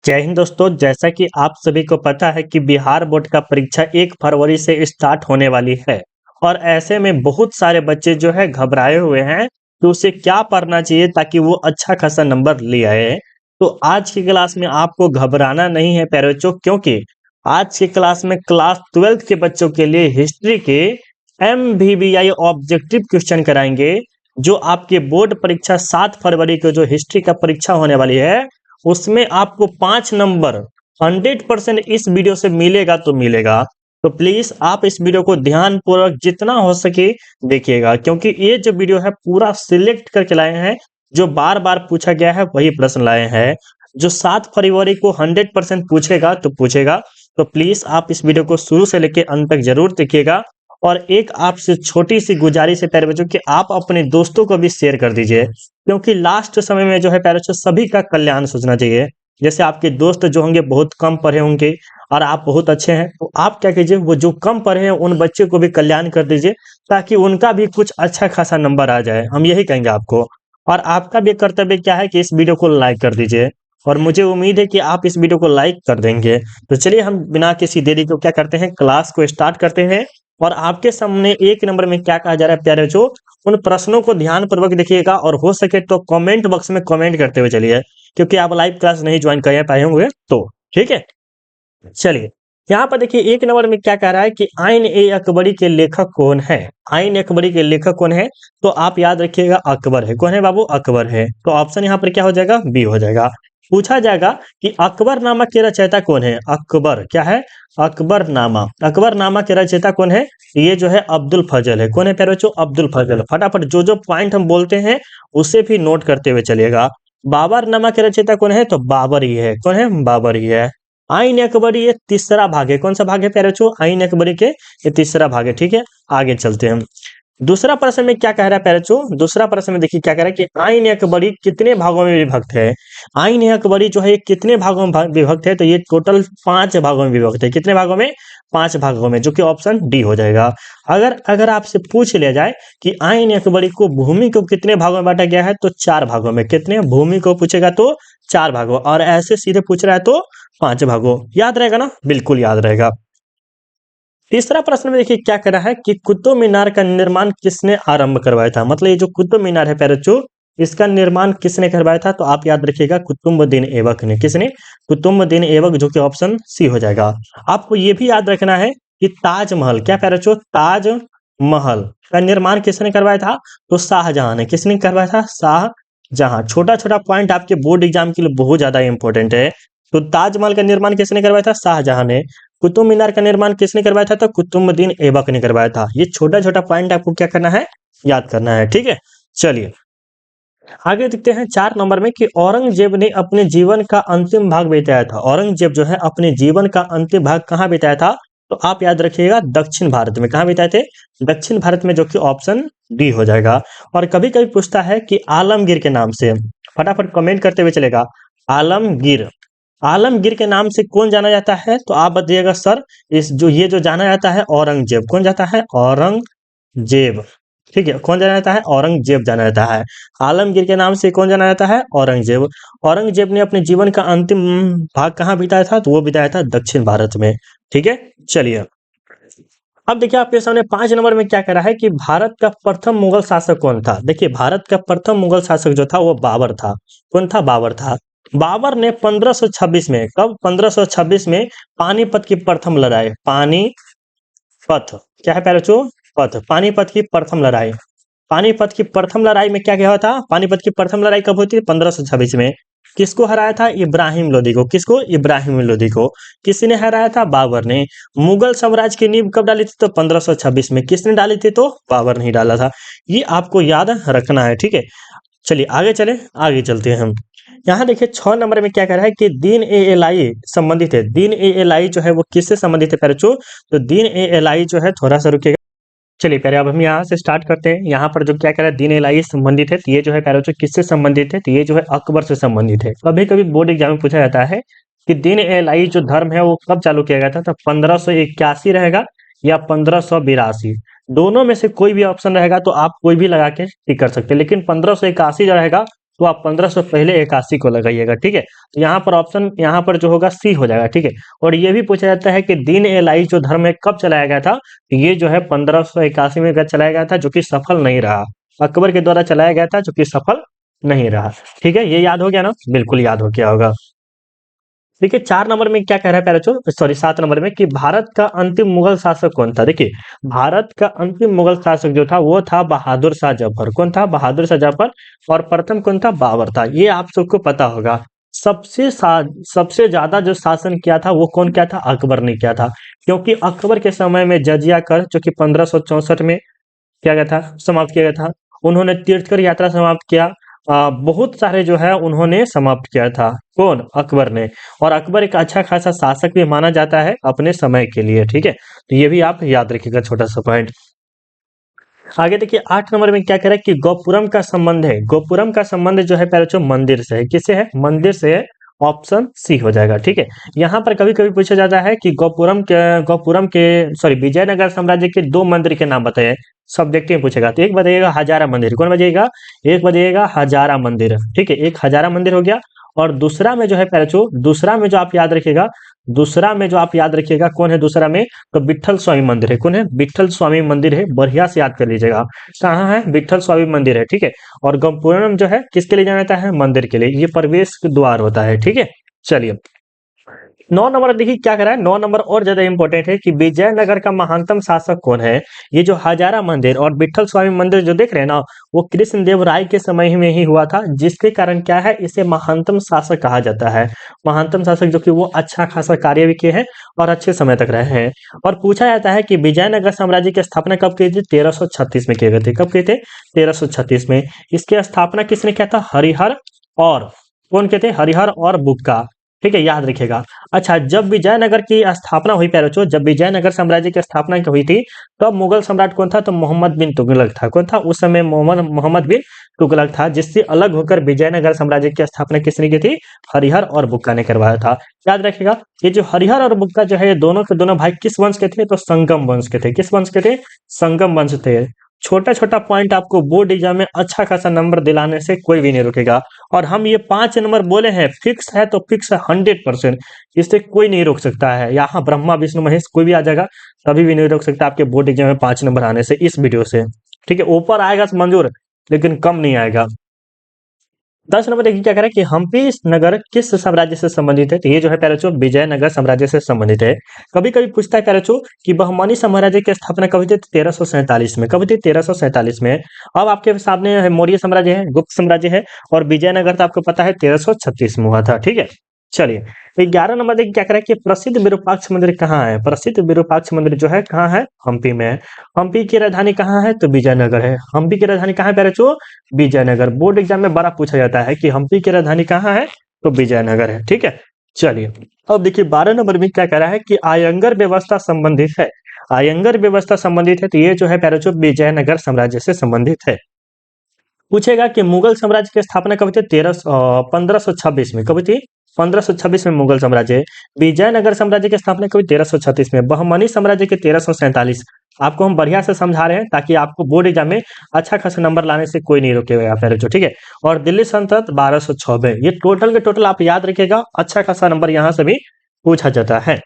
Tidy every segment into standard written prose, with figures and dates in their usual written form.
जय हिंद दोस्तों। जैसा कि आप सभी को पता है कि बिहार बोर्ड का परीक्षा 1 फरवरी से स्टार्ट होने वाली है और ऐसे में बहुत सारे बच्चे जो है घबराए हुए हैं तो उसे क्या पढ़ना चाहिए ताकि वो अच्छा खासा नंबर ले आए। तो आज की क्लास में आपको घबराना नहीं है प्यारे बच्चों, क्योंकि आज की क्लास में क्लास 12th के बच्चों के लिए हिस्ट्री के MVBI ऑब्जेक्टिव क्वेश्चन कराएंगे, जो आपके बोर्ड परीक्षा 7 फरवरी को जो हिस्ट्री का परीक्षा होने वाली है उसमें आपको 5 नंबर 100% इस वीडियो से मिलेगा तो मिलेगा। तो प्लीज आप इस वीडियो को ध्यान पूर्वक जितना हो सके देखिएगा, क्योंकि ये जो वीडियो है पूरा सिलेक्ट करके लाए हैं, जो बार बार पूछा गया है वही प्रश्न लाए हैं। जो 7 फरवरी को 100% पूछेगा तो पूछेगा। तो प्लीज आप इस वीडियो को शुरू से लेकर अंत तक जरूर देखिएगा। और एक आपसे छोटी सी गुजारिश है प्यारे बच्चों कि आप अपने दोस्तों को भी शेयर कर दीजिए, क्योंकि लास्ट समय में जो है प्यारे बच्चों सभी का कल्याण सोचना चाहिए। जैसे आपके दोस्त जो होंगे बहुत कम पढ़े होंगे और आप बहुत अच्छे हैं, तो आप क्या कीजिए, वो जो कम पढ़े हैं उन बच्चे को भी कल्याण कर दीजिए ताकि उनका भी कुछ अच्छा खासा नंबर आ जाए। हम यही कहेंगे आपको। और आपका भी कर्तव्य क्या है कि इस वीडियो को लाइक कर दीजिए, और मुझे उम्मीद है कि आप इस वीडियो को लाइक कर देंगे। तो चलिए हम बिना किसी देरी को क्या करते हैं, क्लास को स्टार्ट करते हैं। और आपके सामने एक नंबर में क्या कहा जा रहा है प्यारे बच्चों, उन प्रश्नों को ध्यान पूर्वक देखिएगा और हो सके तो कमेंट बॉक्स में कमेंट करते हुए चलिए, क्योंकि आप लाइव क्लास नहीं ज्वाइन कर पाए होंगे। तो ठीक है, चलिए यहाँ पर देखिए एक नंबर में क्या कह रहा है कि आइन ए अकबरी के लेखक कौन है। आइन ए अकबरी के लेखक कौन है, तो आप याद रखिएगा अकबर है। कौन है बाबू, अकबर है। तो ऑप्शन यहाँ पर क्या हो जाएगा, बी हो जाएगा। पूछा जाएगा कि अकबरनामा के रचयिता कौन है। अकबर क्या है, अकबरनामा। अकबरनामा के रचयिता कौन है, ये जो है अब्दुल फजल है। कौन है प्यारे बच्चों, अब्दुल फजल। फटाफट जो जो पॉइंट हम बोलते हैं उसे भी नोट करते हुए चलिएगा। बाबरनामा के रचयिता कौन है, तो बाबर ही है। कौन है, बाबर ही है। आइन अकबरी ये तीसरा भाग है। कौन सा भाग है प्यारे बच्चों, आइन अकबरी के ये तीसरा भाग है। ठीक है, आगे चलते हैं। दूसरा प्रश्न में क्या कह रहा है प्यारे बच्चों, दूसरा प्रश्न में देखिए क्या कह रहा है कि आइन अकबरी कितने भागों में विभक्त है। आइन अकबरी जो है ये कितने भागों में विभक्त है, तो ये टोटल 5 भागों में विभक्त है। कितने भागों में, 5 भागों में, जो कि ऑप्शन डी हो जाएगा। अगर अगर आपसे पूछ लिया जाए कि आइन अकबरी को भूमि को कितने भागों में बांटा गया है, तो 4 भागों में। कितने, भूमि को पूछेगा तो 4 भागों, और ऐसे सीधे पूछ रहा है तो 5 भागों। याद रहेगा ना, बिल्कुल याद रहेगा। तीसरा प्रश्न में देखिए क्या कर रहा है कि कुतुब मीनार का निर्माण किसने आरंभ करवाया था। मतलब ये जो कुतुब मीनार है प्यारे बच्चों, इसका निर्माण किसने करवाया था, तो आप याद रखिएगा कुतुबुद्दीन ऐबक ने। किसने, कुतुबुद्दीन ऐबक, जो कि ऑप्शन सी हो जाएगा। आपको ये भी याद रखना है कि ताजमहल, क्या प्यारे बच्चों, ताजमहल का निर्माण किसने करवाया था, तो शाहजहां ने। किसने करवाया था, शाहजहां। छोटा छोटा पॉइंट आपके बोर्ड एग्जाम के लिए बहुत ज्यादा इंपॉर्टेंट है। तो ताजमहल का निर्माण किसने करवाया था, शाहजहां ने। कुतुब मीनार का निर्माण किसने करवाया था, तो कुतुबुद्दीन ऐबक ने करवाया था। ये छोटा छोटा पॉइंट आपको क्या करना है, याद करना है। ठीक है, चलिए आगे देखते हैं 4 नंबर में कि औरंगजेब ने अपने जीवन का अंतिम भाग बिताया था। औरंगजेब जो है अपने जीवन का अंतिम भाग कहाँ बिताया था, तो आप याद रखिएगा दक्षिण भारत में। कहाँ बिताए थे, दक्षिण भारत में, जो कि ऑप्शन डी हो जाएगा। और कभी कभी पूछता है कि आलमगीर के नाम से, फटाफट कमेंट करते हुए चलेगा। आलमगीर, आलमगीर के नाम से कौन जाना जाता है, तो आप बताइएगा सर। इस जो ये जो जाना जाता है औरंगजेब, कौन जाता है, औरंगजेब। ठीक है, कौन जाना जाता है, औरंगजेब जाना जाता है। आलमगीर के नाम से कौन जाना जाता है, औरंगजेब। औरंगजेब ने अपने जीवन का अंतिम भाग कहाँ बिताया था, तो वो बिताया था दक्षिण भारत में। ठीक है, चलिए अब देखिए आपके सामने 5 नंबर में क्या कह रहा है कि भारत का प्रथम मुगल शासक कौन था। देखिए भारत का प्रथम मुगल शासक जो था वो बाबर था। कौन था, बाबर था। बाबर ने 1526 में, कब, 1526 में पानीपत की प्रथम लड़ाई, पानीपत क्या है प्यारे बच्चों, पथ, पानीपत की प्रथम लड़ाई। पानीपत की प्रथम लड़ाई में क्या क्या हुआ था, पानीपत की प्रथम लड़ाई कब होती है, 1526 में। किसको हराया था, इब्राहिम लोदी को। किसको, इब्राहिम लोदी को। किसने हराया था, बाबर ने। मुगल साम्राज्य की नींव कब डाली थी, तो 1526 में। किसने डाली थी, तो बाबर ने डाला था। ये आपको याद रखना है। ठीक है, चलिए आगे चले, आगे चलते हैं हम। यहाँ देखिए 6 नंबर में क्या कह रहा है कि दीन ए एलाई संबंधित है। दीन ए एलाई जो है वो किससे संबंधित है प्यारे बच्चों, तो दीन ए एलाई जो है, थोड़ा सा रुकिएगा। चलिए प्यारे अब हम यहाँ से स्टार्ट करते हैं। यहाँ पर जो क्या कह रहा है, दीन इलाही संबंधित है, तो ये जो है प्यारे बच्चों किससे संबंधित है, तो ये जो है अकबर से संबंधित है। कभी कभी बोर्ड एग्जाम में पूछा जाता है कि दीन इलाही जो धर्म है वो कब चालू किया गया था, तो 1581 रहेगा या 1582। दोनों में से कोई भी ऑप्शन रहेगा तो आप कोई भी लगा के टिक कर सकते हैं, लेकिन 1581 जो रहेगा तो आप 1500 पहले 81 को लगाइएगा, ठीक है। तो यहाँ पर ऑप्शन यहाँ पर जो होगा सी हो जाएगा, ठीक है। और ये भी पूछा जाता है कि दीन ए इलाही जो धर्म है कब चलाया गया था, तो ये जो है 1581 में चलाया गया था, जो कि सफल नहीं रहा। अकबर के द्वारा चलाया गया था, जो कि सफल नहीं रहा, ठीक है। ये याद हो गया ना, बिल्कुल याद हो गया होगा। देखिए 4 नंबर में क्या कह रहा है प्यारे बच्चों, सॉरी 7 नंबर में, कि भारत का अंतिम मुगल शासक कौन था। देखिए भारत का अंतिम मुगल शासक जो था वो था बहादुर शाह जफर। कौन था? बहादुर शाह जफर। और प्रथम कौन था? बाबर था। ये आप सबको पता होगा। सबसे ज्यादा जो शासन किया था वो कौन किया था? अकबर ने किया था। क्योंकि अकबर के समय में जजिया कर, जो कि 1564 में किया गया था, समाप्त किया गया था। उन्होंने तीर्थकर यात्रा समाप्त किया। बहुत सारे जो है उन्होंने समाप्त किया था। कौन? अकबर ने। और अकबर एक अच्छा खासा शासक भी माना जाता है अपने समय के लिए, ठीक है। तो ये भी आप याद रखिएगा, छोटा सा पॉइंट। आगे देखिए 8 नंबर में क्या कह रहा है कि गोपुरम का संबंध है। गोपुरम का संबंध जो है प्यारे बच्चों मंदिर से है। किससे है? मंदिर से है। ऑप्शन सी हो जाएगा, ठीक है। यहाँ पर कभी कभी पूछा जाता है कि गोपुरम के सॉरी विजयनगर साम्राज्य के 2 मंदिर के नाम बताइए। सब्जेक्टिव में पूछेगा तो एक बताइएगा हजारा मंदिर। कौन बताइएगा? एक बताइएगा हजारा मंदिर, ठीक है। एक हजारा मंदिर हो गया। और दूसरा में जो है प्यारे बच्चों, दूसरा में जो आप याद रखिएगा, दूसरा में जो आप याद रखिएगा कौन है दूसरा में? तो विट्ठल स्वामी मंदिर है। कौन है? विट्ठल स्वामी मंदिर है। बढ़िया से याद कर लीजिएगा। कहाँ है? विट्ठल स्वामी मंदिर है, ठीक है। और गोपुरम जो है किसके लिए जाना जाता है? मंदिर के लिए। ये प्रवेश द्वार होता है, ठीक है। चलिए 9 नंबर देखिए क्या कह रहा है। 9 नंबर और ज्यादा इंपॉर्टेंट है कि विजयनगर का महानतम शासक कौन है। ये जो हजारा मंदिर और विट्ठल स्वामी मंदिर जो देख रहे हैं ना, वो कृष्णदेव राय के समय में ही हुआ था, जिसके कारण क्या है, इसे महानतम शासक कहा जाता है। महानतम शासक जो कि वो अच्छा खासा कार्य भी किए हैं और अच्छे समय तक रहे हैं। और पूछा जाता है कि विजयनगर साम्राज्य की स्थापना कब की थी? 1336 में किए गए थे। कब किए थे? 1336 में। इसकी स्थापना किसने किया था? हरिहर और कौन कहते हैं? हरिहर और बुक्का, ठीक है, याद रखिएगा। अच्छा, जब विजयनगर की स्थापना हुई प्यारे बच्चों, जब विजयनगर साम्राज्य की स्थापना हुई थी, तब मुगल सम्राट कौन था? तो मोहम्मद बिन तुगलक था। कौन था उस समय? मोहम्मद बिन तुगलक था। जिससे अलग होकर विजयनगर साम्राज्य की स्थापना किसने की थी? हरिहर और बुक्का ने करवाया था। याद रखिएगा। ये जो हरिहर और बुक्का जो है, ये दोनों के दोनों भाई किस वंश के थे? तो संगम वंश के थे। किस वंश के थे? संगम वंश थे। छोटा छोटा पॉइंट आपको बोर्ड एग्जाम में अच्छा खासा नंबर दिलाने से कोई भी नहीं रुकेगा। और हम ये 5 नंबर बोले हैं, फिक्स है तो फिक्स है 100%। इससे कोई नहीं रोक सकता है। यहाँ ब्रह्मा विष्णु महेश कोई भी आ जाएगा, कभी भी नहीं रोक सकता आपके बोर्ड एग्जाम में 5 नंबर आने से इस वीडियो से, ठीक है। ऊपर आएगा मंजूर, लेकिन कम नहीं आएगा। 10 नंबर देखिए क्या कह रहा है कि हम्पी नगर किस साम्राज्य से संबंधित है। तो ये जो है प्यारे बच्चों विजयनगर साम्राज्य से संबंधित है। कभी कभी पूछता है प्यारे बच्चों कि बहमनी साम्राज्य की स्थापना कब हुई थी? 1347 में। कब हुई थी? 1347 में। अब आपके सामने मौर्य साम्राज्य है, गुप्त साम्राज्य है, और विजयनगर तो आपको पता है 1336 में हुआ था, ठीक है। चलिए तो 11 नंबर देखिए क्या कह रहा है कि प्रसिद्ध विरूपाक्ष मंदिर कहाँ है। प्रसिद्ध विरूपाक्ष मंदिर जो है कहाँ है? हम्पी में है। हम्पी की राजधानी कहाँ है? तो विजयनगर है। हम्पी की राजधानी कहाँ है प्यारे बच्चों? विजयनगर। बोर्ड एग्जाम में बड़ा पूछा जाता है कि हम्पी की राजधानी कहाँ है? तो विजयनगर है, ठीक है। चलिए अब देखिए 12 नंबर में क्या कह रहा है कि आयंगर व्यवस्था संबंधित है। आयंगर व्यवस्था संबंधित है, तो ये जो है प्यारे बच्चों विजयनगर साम्राज्य से संबंधित है। पूछेगा कि मुगल साम्राज्य की स्थापना कब हुई थी? 1526 में। कब हुई थी? 1526 में मुगल साम्राज्य। विजयनगर साम्राज्य की स्थापना कब हुई? 1336 में। बहमनी साम्राज्य के 1347। आपको हम बढ़िया से समझा रहे हैं ताकि आपको बोर्ड एग्जाम में अच्छा खासा नंबर लाने से कोई नहीं रोकेगा यहाँ पे, ठीक है। और दिल्ली सल्तनत 1206 में। ये टोटल के टोटल आप याद रखिएगा, अच्छा खासा नंबर यहाँ से भी पूछा जाता है।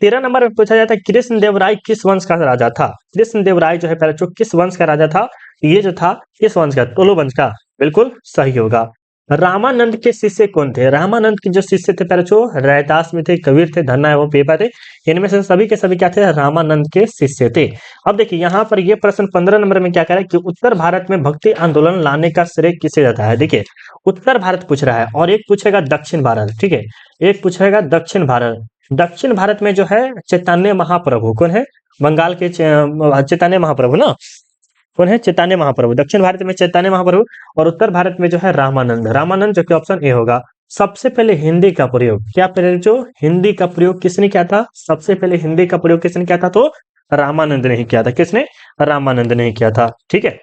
13 नंबर में पूछा जाता है कृष्णदेव राय किस वंश का राजा था। कृष्णदेव राय जो है प्यारे बच्चों किस वंश का राजा था? ये जो था किस वंश का? टोलो वंश का। बिल्कुल सही होगा। रामानंद के शिष्य कौन थे? रामानंद के जो शिष्य थे प्यारे बच्चों, रैदास में थे, कबीर थे, धन्ना एवं पेपा थे। इनमें से सभी के सभी क्या थे? रामानंद के शिष्य थे। अब देखिए यहाँ पर ये प्रश्न 15 नंबर में क्या कह रहा है कि उत्तर भारत में भक्ति आंदोलन लाने का श्रेय किसे जाता है। देखिए उत्तर भारत पूछ रहा है और एक पूछेगा दक्षिण भारत, ठीक है। एक पूछेगा दक्षिण भारत। दक्षिण भारत में जो है चैतन्य महाप्रभु कौन है? बंगाल के चैतन्य महाप्रभु ना, कौन है? चैतन्य महाप्रभु। दक्षिण भारत में चैतन्य महाप्रभु। और उत्तर भारत में जो है रामानंद। रामानंद जो कि ऑप्शन ए होगा। सबसे पहले हिंदी का प्रयोग क्या पहले जो हिंदी का प्रयोग किसने किया था? सबसे पहले हिंदी का प्रयोग किसने किया था? तो रामानंद ने ही किया था। किसने? रामानंद ने ही किया था, ठीक है।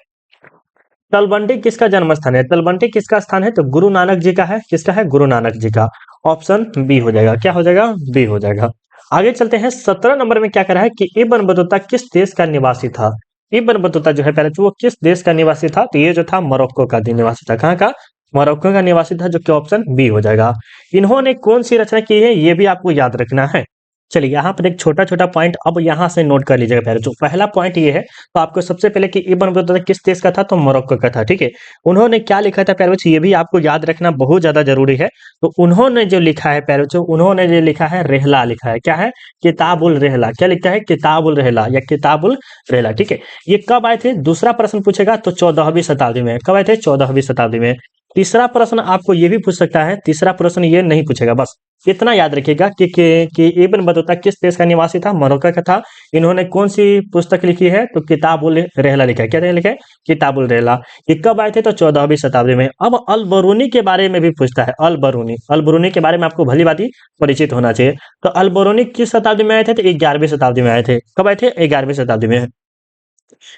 तलवंडी किसका जन्म स्थान है? तलवंडी किसका स्थान है? तो गुरु नानक जी का है। किसका है? गुरु नानक जी का। ऑप्शन बी हो जाएगा। क्या हो जाएगा? बी हो जाएगा। आगे चलते हैं 17 नंबर में क्या कह रहा है कि इब्न बतूता किस देश का निवासी था। इब्न बतूता जो है पहले तो वो किस देश का निवासी था? तो ये जो था मोरक्को का निवासी था। कहाँ का? मोरक्को का निवासी था, जो कि ऑप्शन बी हो जाएगा। इन्होंने कौन सी रचना की है, ये भी आपको याद रखना है। चलिए यहाँ पर एक छोटा-छोटा पॉइंट अब यहाँ से नोट कर लीजिएगा पहले। जो पहला पॉइंट ये है, तो आपको सबसे पहले कि इब्न बतूता किस देश का था? तो मोरक्को का था, ठीक है। उन्होंने क्या लिखा था प्यारे बच्चों, ये भी आपको याद रखना बहुत ज़्यादा ज़रूरी है। तो उन्होंने जो लिखा है प्यारे बच्चों, उन्होंने जो लिखा है रेहला लिखा है। क्या है? किताबुल रेहला। क्या लिखा है? किताबुल रेहला या किताबुल रेहला, ठीक है। ये कब आए थे? दूसरा प्रश्न पूछेगा तो 14वीं शताब्दी में। कब आए थे? 14वीं शताब्दी में। तीसरा प्रश्न आपको ये भी पूछ सकता है, तीसरा प्रश्न ये नहीं पूछेगा, बस इतना याद रखिएगा कि इब्न बतूता किस देश का निवासी था? मोरक्को का था। इन्होंने कौन सी पुस्तक लिखी है? तो किताबुल रेहला लिखा है। क्या लिखा है? किताबुल रेहला। ये कब आए थे? तो 14वीं शताब्दी में। अब अल बरूनी के बारे में भी पूछता है। अल बरूनी, अल बरूनी के बारे में आपको भली भांति परिचित होना चाहिए। तो अल बरूनी किस शताब्दी में आए थे? तो 11वीं शताब्दी में आए थे। कब आए थे? 11वीं शताब्दी में।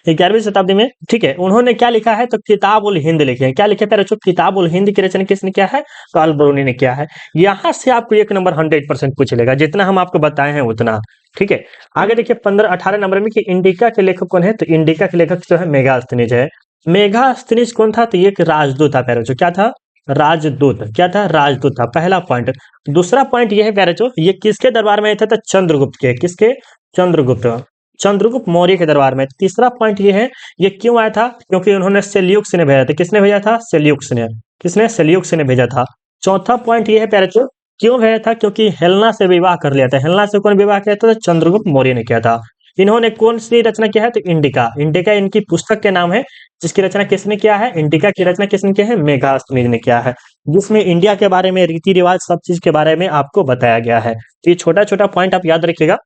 11वीं शताब्दी में, ठीक है। उन्होंने क्या लिखा है? तो किताब उल हिंद लिखे हैं। क्या लिखे प्यारे बच्चों? किताब उल हिंद की रचना किसने किया है? तो अल बरूनी ने किया है। यहाँ से आपको 1 नंबर 100% पूछ लेगा, जितना हम आपको बताए हैं उतना, ठीक है। आगे देखिए 15-18 नंबर में कि इंडिका के लेखक कौन है? तो इंडिका के लेखक जो है मेगास्थनीज है। मेगास्थनीज कौन था? तो ये एक राजदूत था प्यारे बच्चों। क्या था? राजदूत। क्या था? राजदूत था। पहला पॉइंट। दूसरा पॉइंट ये है प्यारे बच्चों, ये किसके दरबार में आए थे? तो चंद्रगुप्त के। किसके? चंद्रगुप्त। चंद्रगुप्त मौर्य के दरबार में। तीसरा पॉइंट ये है, ये क्यों आया था? क्योंकि उन्होंने सेल्यूकस ने भेजा था। किसने भेजा था? सेल्यूकस ने। किसने? सेल्यूकस ने भेजा था। चौथा पॉइंट ये है प्यारे बच्चों, क्यों भेजा था? क्योंकि हेलेना से विवाह कर लिया था। हेलेना से कौन विवाह किया था? तो चंद्रगुप्त मौर्य ने किया था। इन्होंने कौन सी रचना किया है? तो इंडिका। इंडिका इनकी पुस्तक के नाम है, जिसकी रचना किसने किया है? इंडिका की रचना किसने किया है? मेगास्थनीज ने किया है, जिसमें इंडिया के बारे में, रीति रिवाज, सब चीज के बारे में आपको बताया गया है। तो ये छोटा छोटा पॉइंट आप याद रखिएगा।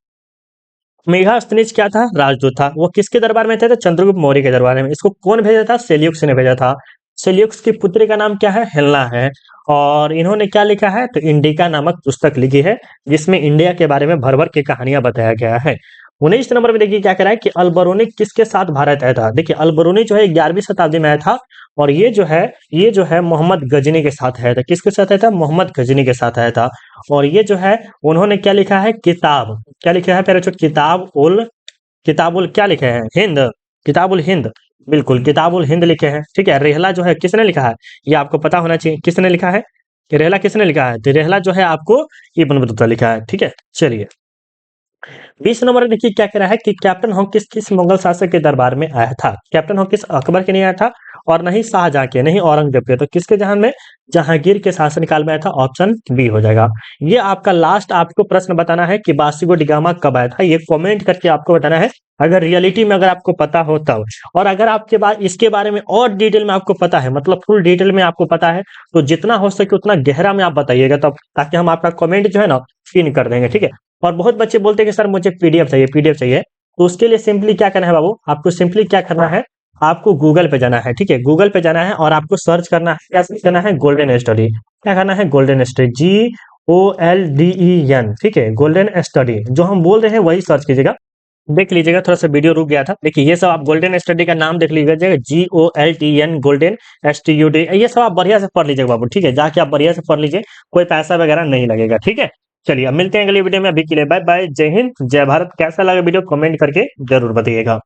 मेगास्थनीज क्या था? राजदूत था। वो किसके दरबार में थे? तो चंद्रगुप्त मौर्य के दरबार में। इसको कौन भेजा था? सेल्यूकस ने भेजा था। सेल्यूकस की पुत्री का नाम क्या है? हेलेना है। और इन्होंने क्या लिखा है? तो इंडिका नामक पुस्तक लिखी है, जिसमें इंडिया के बारे में भर भर के कहानियां बताया गया है। 19 नंबर में देखिए क्या कह रहा है कि अल बरूनी किसके साथ भारत आया था? देखिए अल बरूनी जो है 11वीं शताब्दी में आया था, और ये जो है मोहम्मद गजनी के साथ आया था। किसके साथ आया था? मोहम्मद गजनी के साथ आया था। और ये जो है, उन्होंने क्या लिखा है? किताब। क्या लिखा है प्यारे बच्चों? किताबुल क्या लिखे हैं? हिंद। किताबुल हिंद। बिल्कुल किताबुल हिंद लिखे हैं, ठीक है। रेहला जो है किसने लिखा है? ये आपको पता होना चाहिए, किसने लिखा है? कि रेहला किसने लिखा है? तो रेहला जो है आपको इब्न बतूता लिखा है, ठीक है। चलिए 20 नंबर देखिए क्या कह रहा है कि कैप्टन हॉकिंस किस मुगल शासक के दरबार में आया था? कैप्टन हॉकिंस अकबर के नहीं आया था, और नहीं शाहजहां के, नहीं औरंगजेब के। तो किसके जहां में? जहांगीर के शासनकाल में आया था। ऑप्शन बी हो जाएगा। ये आपका लास्ट आपको प्रश्न बताना है कि वास्को डी गामा कब आया था। ये कमेंट करके आपको बताना है, अगर रियलिटी में अगर आपको पता हो तब। और अगर आपके बाद इसके बारे में और डिटेल में आपको पता है, मतलब फुल डिटेल में आपको पता है, तो जितना हो सके उतना गहरा में आप बताइएगा, तब ताकि हम आपका कमेंट जो है ना पिन कर देंगे, ठीक है। और बहुत बच्चे बोलते हैं कि सर मुझे पीडीएफ चाहिए, पीडीएफ चाहिए। तो उसके लिए सिंपली क्या करना है बाबू, आपको सिंपली क्या करना है, आपको गूगल पे जाना है, ठीक है। गूगल पे जाना है और आपको सर्च करना है, क्या सर्च करना है? Golden study. क्या करना है? गोल्डन स्टडी, GOLDEN, ठीक है। गोल्डन स्टडी जो हम बोल रहे हैं वही सर्च कीजिएगा। देख लीजिएगा, थोड़ा सा वीडियो रुक गया था। देखिए ये सब आप गोल्डन स्टडी का नाम देख लीजिएगा, GOLDN, गोल्डन STUD, ये सब आप बढ़िया से पढ़ लीजिएगा बाबू, ठीक है। जाके आप बढ़िया से पढ़ लीजिए, कोई पैसा वगैरह नहीं लगेगा, ठीक है। चलिए अब मिलते हैं अगली वीडियो में। अभी के लिए बाय बाय, जय हिंद, जय भारत। कैसा लगा वीडियो कमेंट करके जरूर बताइएगा।